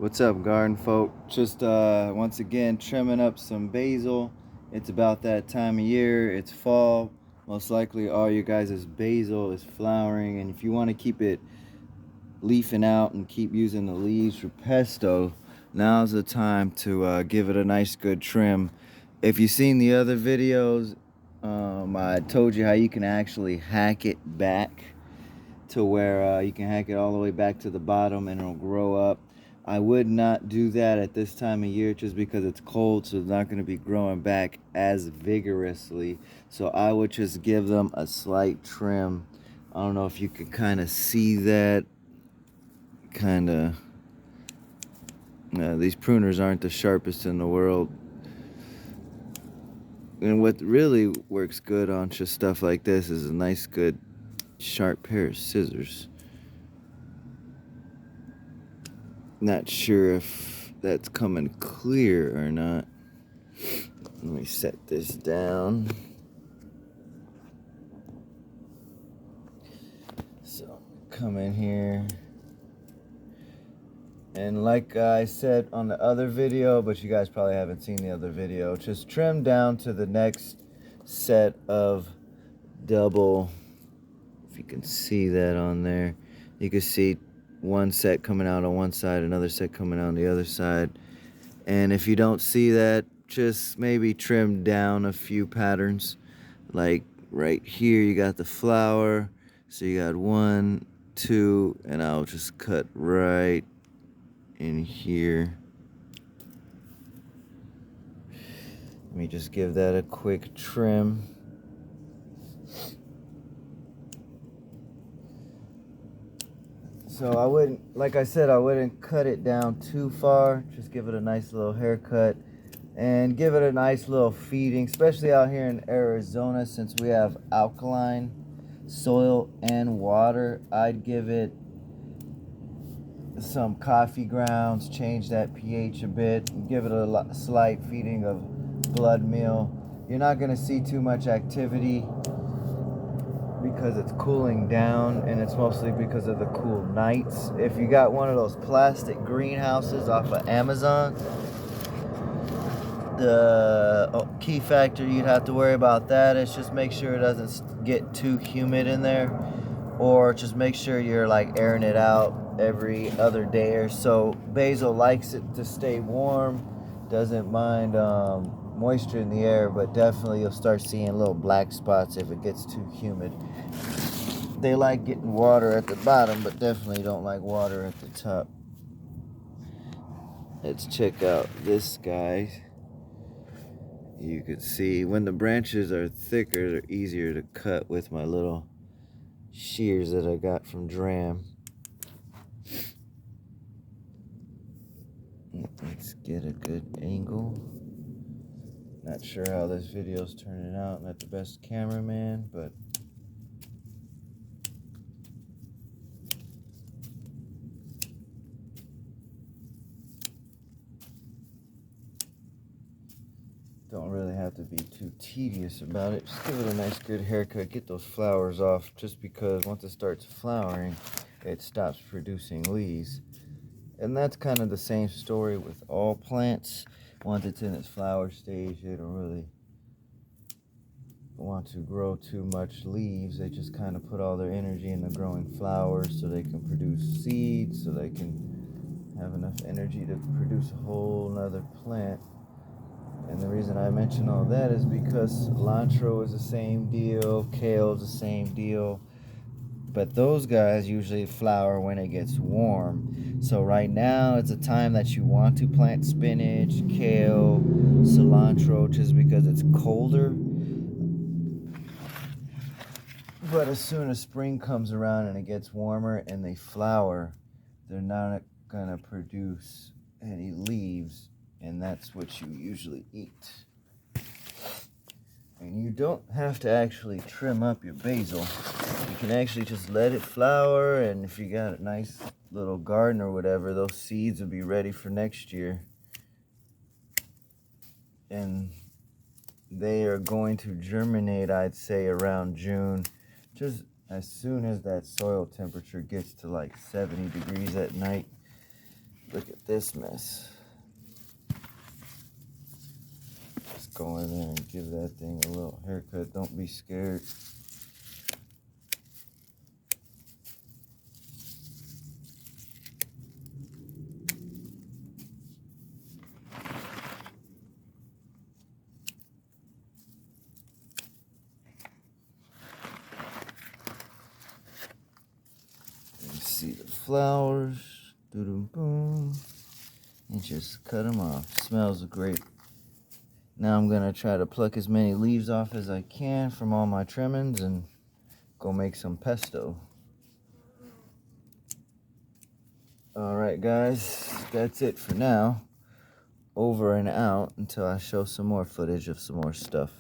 What's up, garden folk? Just once again trimming up some basil. It's about that time of year. It's fall. Most likely all your guys' basil is flowering, and if you want to keep it leafing out and keep using the leaves for pesto, now's the time to give it a nice good trim. If you've seen the other videos, I told you how you can actually hack it back to where you can hack it all the way back to the bottom and it'll grow up. I would not do that at this time of year just because it's cold, so it's not going to be growing back as vigorously. So I would just give them a slight trim. I don't know if you can kind of see that. These pruners aren't the sharpest in the world. And what really works good on just stuff like this is a nice, good, sharp pair of scissors. Not sure if that's coming clear or not. Let me set this down. So come in here, and like I said on the other video, but you guys probably haven't seen the other video, just trim down to the next set of double. If you can see that on there, you can see one set coming out on one side, another set coming out on the other side. And if you don't see that, just maybe trim down a few patterns. Like right here, you got the flower. So you got 1, 2, and I'll just cut right in here. Let me just give that a quick trim. So I wouldn't, like I said, I wouldn't cut it down too far. Just give it a nice little haircut and give it a nice little feeding, especially out here in Arizona since we have alkaline soil and water. I'd give it some coffee grounds, change that pH a bit, and give it a slight feeding of blood meal. You're not going to see too much activity because it's cooling down, and it's mostly because of the cool nights. If you got one of those plastic greenhouses off of Amazon, the key factor you'd have to worry about that is just make sure it doesn't get too humid in there, or just make sure you're like airing it out every other day or so. Basil likes it to stay warm, doesn't mind moisture in the air, but definitely you'll start seeing little black spots if it gets too humid. They like getting water at the bottom, but definitely don't like water at the top. Let's check out this guy. You can see when the branches are thicker, they're easier to cut with my little shears that I got from Dram. Let's get a good angle. Not sure how this video's turning out. Not the best cameraman, but don't really have to be too tedious about it. Just give it a nice good haircut. Get those flowers off, just because once it starts flowering, it stops producing leaves. And that's kind of the same story with all plants. Once it's in its flower stage, they don't really want to grow too much leaves. They just kind of put all their energy into growing flowers so they can produce seeds, so they can have enough energy to produce a whole nother plant. And the reason I mention all that is because cilantro is the same deal, kale is the same deal. But those guys usually flower when it gets warm. So right now it's a time that you want to plant spinach, kale, cilantro, just because it's colder. But as soon as spring comes around and it gets warmer and they flower, they're not gonna produce any leaves, and that's what you usually eat. And you don't have to actually trim up your basil. You can actually just let it flower, and if you got a nice little garden or whatever, those seeds will be ready for next year. And they are going to germinate, I'd say, around June. Just as soon as that soil temperature gets to like 70 degrees at night, Look at this mess. Just go in there and give that thing a little haircut. Don't be scared. You see the flowers. Boom. And just cut them off. Smells great. Now I'm going to try to pluck as many leaves off as I can from all my trimmings and go make some pesto. Alright guys, that's it for now. Over and out until I show some more footage of some more stuff.